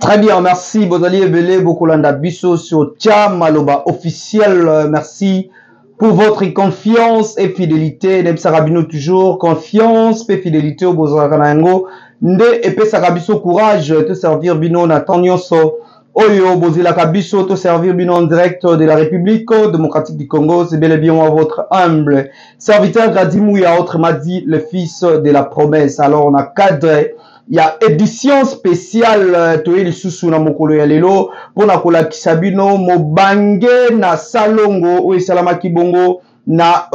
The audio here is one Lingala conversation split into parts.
Très bien, merci. Bozali Ebele, Bokolanda Bisso sur Tia Maloba officiel. Merci pour votre confiance et fidélité. Nebsarabino toujours confiance et fidélité au Bozarakanango. Nde Epe Sarabiso courage de servir Bino Natanyoso. Oyo Bozila Kabiso te servir Bino en direct de la République démocratique du Congo. C'est bel et bien votre humble serviteur Gradimouya, autrement dit le fils de la promesse. Alors on a cadré. Il y a édition spéciale Toye Lisusu na mokolo ya lelo pona kola kisabino mobange na salongo ou salama kibongo na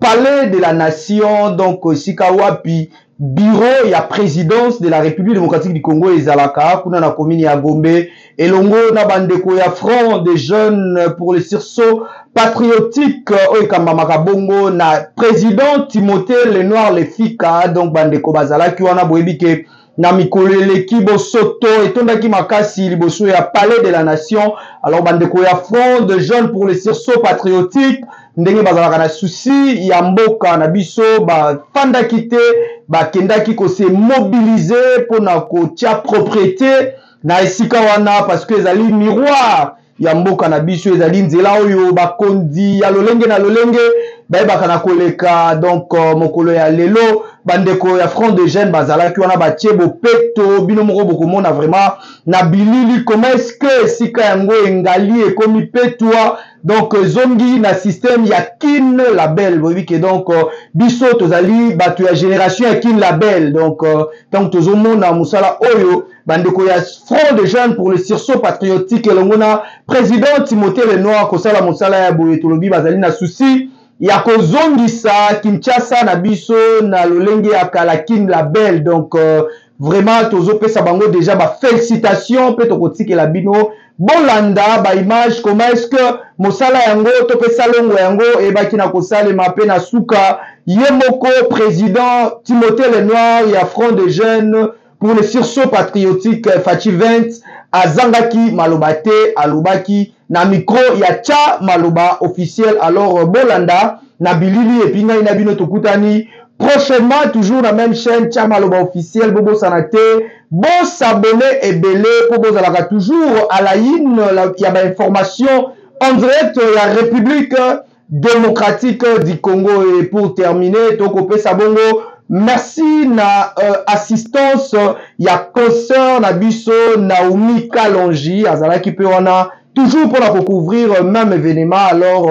palais de la nation donc sikawapi bureau ya présidence de la République démocratique du Congo ezalaka kuna na commune ya Gombe elongo na bandeko ya front des jeunes pour le sursaut patriotique oikamba makabongo na président Timothée Lenoir Lefika donc bandeko bazalaki wana boyebike na mikolele kibo soto etondaki makasi liboso ya palais de la nation alors bandeko ya front de jeunes pour le sursaut patriotique ndenge bazalaka na souci ya mboka na biso bafandaki te bakendaki kose mobiliser pona kotia propriété na esika wana parce que ezali miroir ya mboka na biso ezali nzela oyo bakondi ya lolenge na lolenge bayebaka na koleka donc mokolo ya lelo bandeko ya front de jeunes bazalaki wana batie bopeto bino moko bokomona vraiment na bilili comment est-ce que esika yango engali ekomi petwa donc zongi na système ya kin label boyebi ke donc biso tozali bato ya génération ya kin label donc tant tozomona musala oyo bandeko ya front de jeunes pour le sursaut patriotique elongo na président Timothée Lenoir kosala musala ya boye tolobi bazali na souci ya kozongisa Kinshasa na biso na lolenge ya kalakin label donc vraiment tozopesa bango déjà ba félicitations pe tokotikela bino bolanda ba image comment est-ce que mosala yango topesa longo yango ebaki na kosalema pe na suka ye moko président Timothée Lenoir ya front de jeunes pour le sursaut patriotique Fachi 20 azangaki malobate alobaki na micro ya Tia Maloba officiel alors bolanda na bilili epinga ina bino tokutani prochainement toujours la même chaîne Tia Maloba officiel bobo sanate bon s'abonner et belé pour vous alaka toujours à la ligne il y a ba information en direct la République démocratique du Congo et pour terminer tokopé sabongo merci na assistance ya concert na biso Naomi Kalonji azalaki pe wana toujours pour la recouvrir même événement alors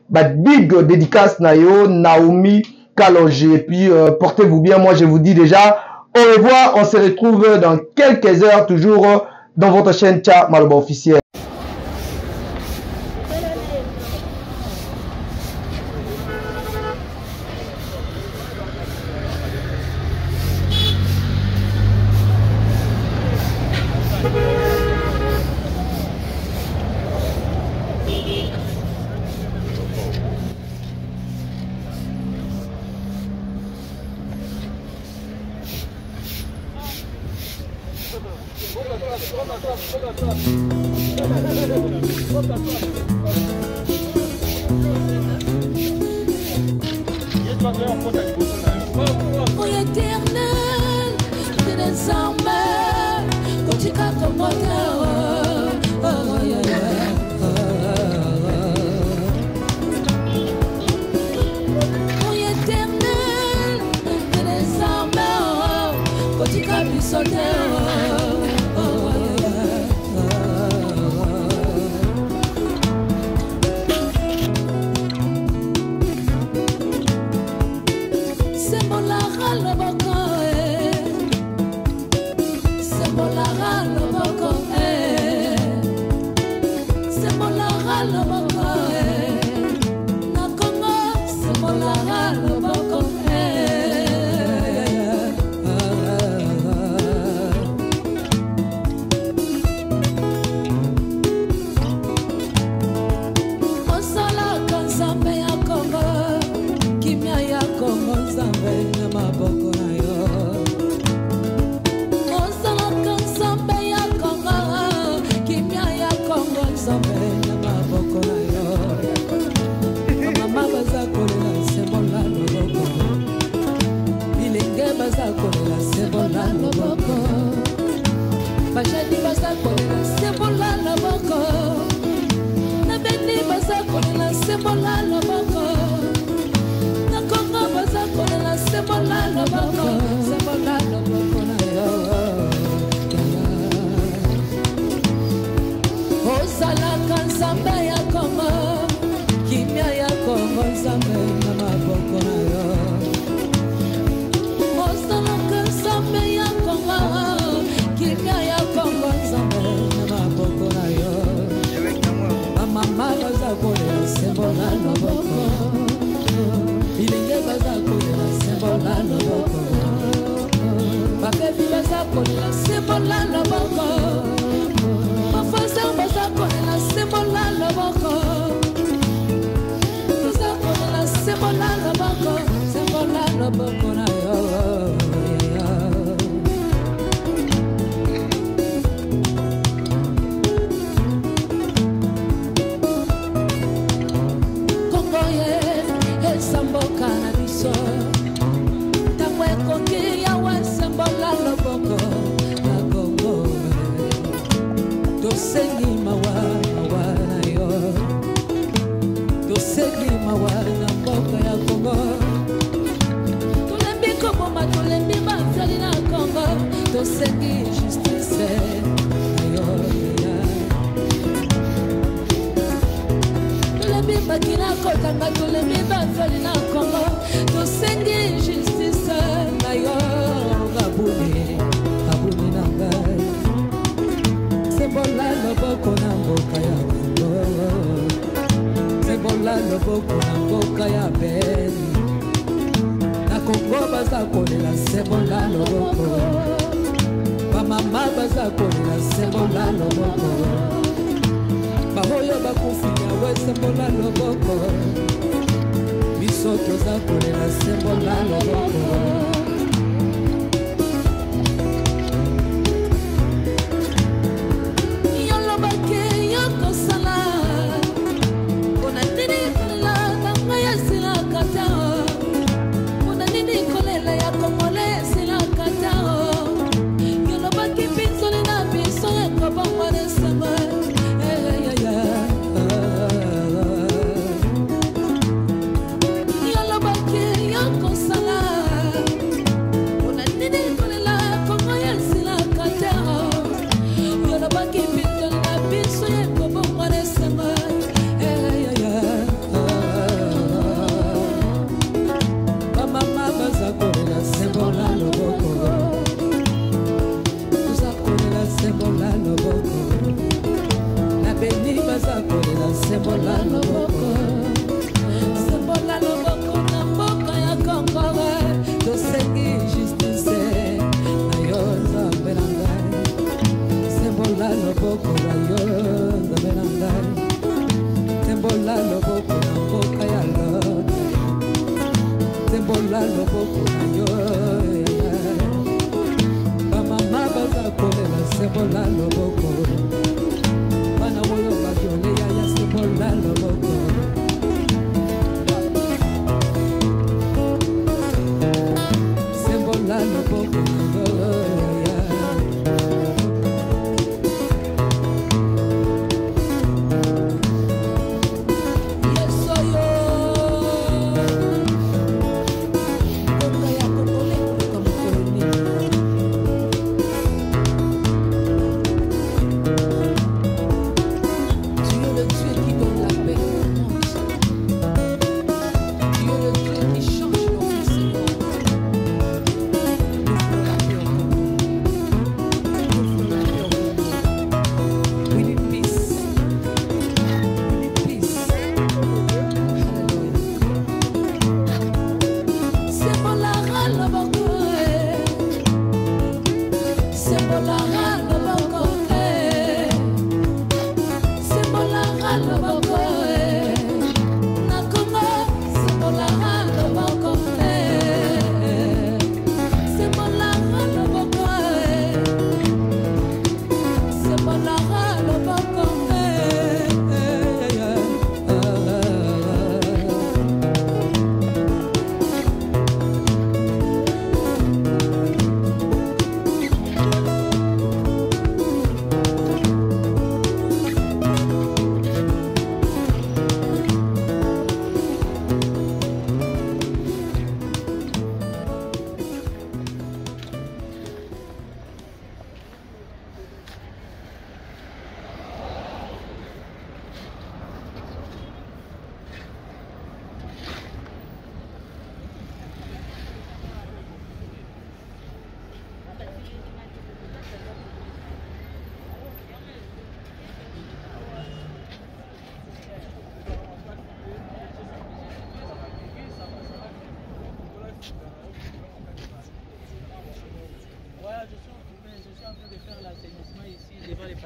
big dédicace na yo Naomi Kalonji et puis portez-vous bien moi je vous dis déjà au revoir on se retrouve dans quelques heures toujours dans votre chaîne Tia Maloba officiel. nzambe na maboko na yo osalaka nzambe ya kongo kimia ya kongo nzambe na maboko na yo bamama baza kolela sembo na loboko bilenge baza kolela sembo na loboko babebi baza kolela sembo na loboko mafasa baza kolela sembo na loboko baza kolela sembo na loboko sembo na loboko na yo Kongo ye esamboka na biso tango ekoki yawe sembo na loboko na Kongo tosengi mawa mawa na yo tosengi mawa na mboka ya Kongo tolembi koboma tolembi bazali na Kongo tosengi justice na yo tolembi bakina kotanga tolembi bazali na Kongo tosengi justice na yo kabuni kabuni na ngai Sebola loboko na mboka ya Kongo Sebola loboko na mboka ya Beni na Kongo baza kolela sebola loboko bamama baza kolela sebola loboko bahoyo bakufi yawe sebola loboko biso toza kolela sebola loboko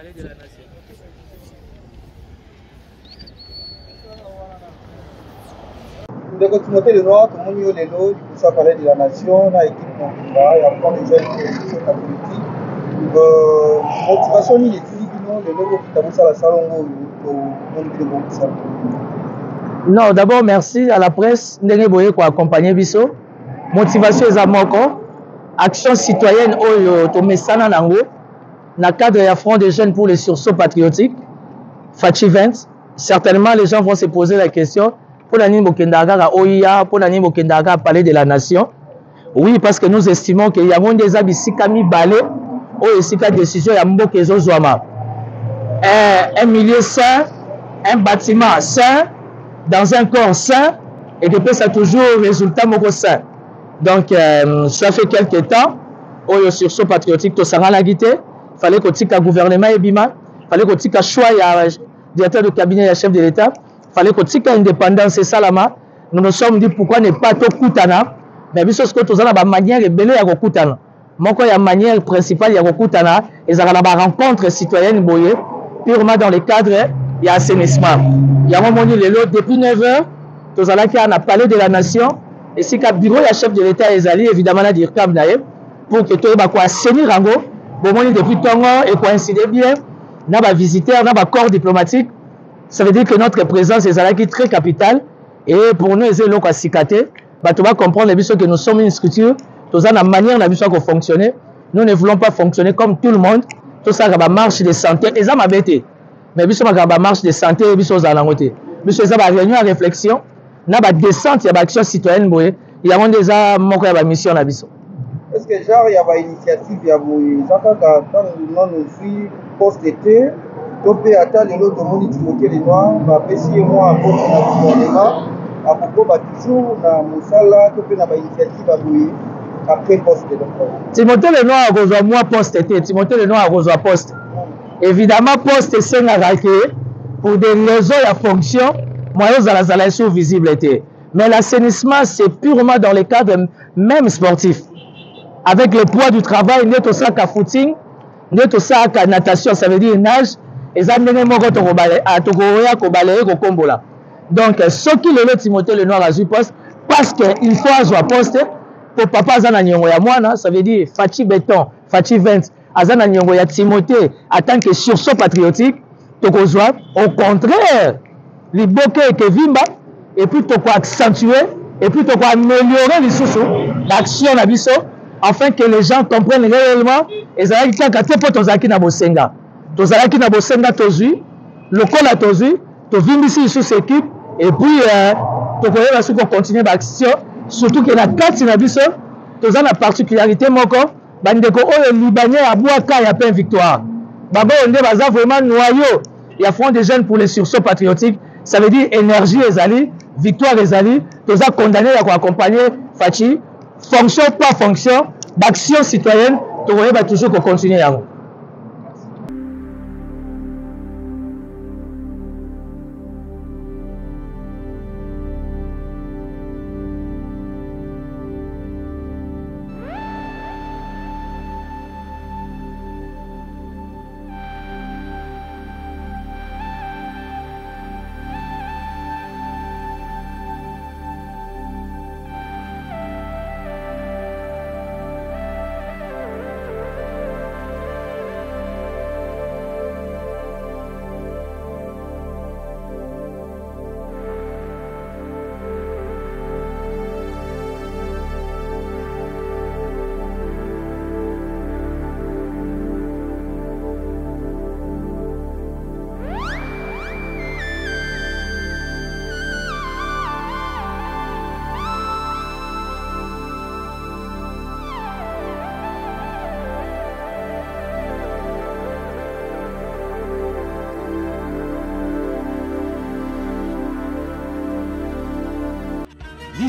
Palais de la Nation. Ndeko Timothée Lenoir, tout le monde est là, du coup ça Palais de la Nation, on a équipe Mokunda, il y a plein de jeunes catholiques. Motivation ni les filles, les logos qui t'avouent ça la salon, non, d'abord merci à la presse, Ndenge Boye pour accompagner Bisso. Motivation est à Moko. Action citoyenne au Tomesana Nango. Dans le cadre de Front des jeunes pour les sursauts patriotiques, Fachi 20, certainement les gens vont se poser la question pour l'année Mokendaga à OIA, pour l'année Mokendaga à Palais de la Nation. Oui, parce que nous estimons qu'il y a des habits Kami Balé, ou ici la décision il y a Mbokezo Zouama. Un milieu sain, un bâtiment sain, dans un corps sain, et que ça toujours résultat moko sain. Donc, ça fait quelques temps, au sursaut patriotique, tout ça la guité. Il fallait que le gouvernement et Bima, il fallait que le choix, il y a directeur de cabinet et chef de l'État, il fallait que l'indépendance et Salama. Nous nous sommes dit pourquoi ne pas tout Koutana, mais bien sûr que tout ça, il y a une manière de belé à Koutana. Moi, il y a une manière principale, il y a Koutana, et il y a une rencontre citoyenne boyée, purement dans le cadre, il y a assainissement. Il y a un moment donné, depuis 9 h, tout ça, il y a un palais de la Nation, et si le bureau, le chef de l'État est allé, évidemment, à dire pour que tout le monde assainir en gros. Depuis Tongo et coïncider bien, nous avons visiteurs, nous avons corps diplomatique. Ça veut dire que notre présence est très capitale. Et pour nous, c'est l'eau à cicater. Tu vas comprendre que nous sommes une structure. Tout ça, la manière de fonctionner. Nous ne voulons pas fonctionner comme tout le monde. Tout ça, c'est une marche de santé. Et ça m'a bêté. Mais nous avons une marche de santé et nous avons une réunion à réflexion. Nous avons une descente, il y a une action citoyenne. Il y a déjà une mission à la mission. Est-ce que genre il y a une initiative, il y a une post-été, topé à tal et l'autre monde Timothée Lenoir, va passer moi à votre gouvernement, à propos toujours dans Moussala, topé dans l'initiative après post-été. Timothée Lenoir a rejoint moi post-été, Timothée Lenoir a rejoint post. Évidemment, post c'est un arrêté pour des raisons de fonction, moi je la sur visibilité. Mais l'assainissement c'est purement dans le cadre même sportif. Avec le poids du travail, il y a tout ça qu'à footing, il y a tout ça qu'à natation, ça veut dire nage, et ça mène à Togoya, Kobalaye, Kokombola. Donc, ce qui est le Timothée Lenoir à ce poste, parce qu'il faut avoir poste, pour papa Zana Nyongoya Moana, ça veut dire Fachi Béton, Fachi 20, Azana Nyongoya Timothée, en tant que sursaut patriotique, Tokozwa, au contraire, les bokeh et Kevimba, et puis Toko accentuer, et puis Toko améliorer les sous l'action d'Abisso, afin que les gens comprennent réellement et ça qui quand pour tozaki na bosenga tozui lokola tozui to vimbisi sous équipe et puis to koyeba sous continuer l'action surtout que la carte na biso toza na particularité moko bandeko oyo libanais abwaka ya pain victoire baba onde baza vraiment noyau il y a front des jeunes pour les sursauts patriotiques ça veut dire énergie ezali victoire ezali toza condamné à accompagner Fachi fonction par fonction d'action citoyenne, tu vas toujours continuer à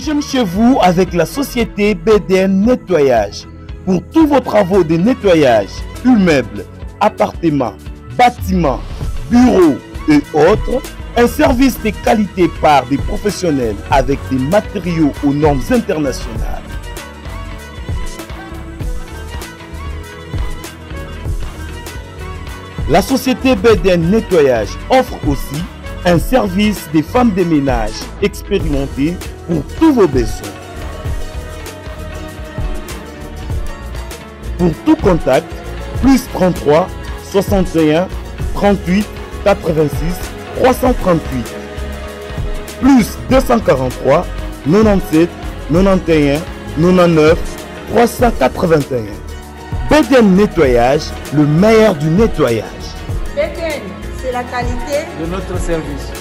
J'aime chez vous avec la société BDN Nettoyage. Pour tous vos travaux de nettoyage, immeubles, appartements, bâtiments, bureaux et autres, un service de qualité par des professionnels avec des matériaux aux normes internationales. La société BDN Nettoyage offre aussi un service des femmes de ménage expérimentées pour tous vos besoins. Pour tout contact, plus 33 61 38 86 338, plus 243 97 91 99 381. BDN Nettoyage, le meilleur du nettoyage. BDN, c'est la qualité de notre service.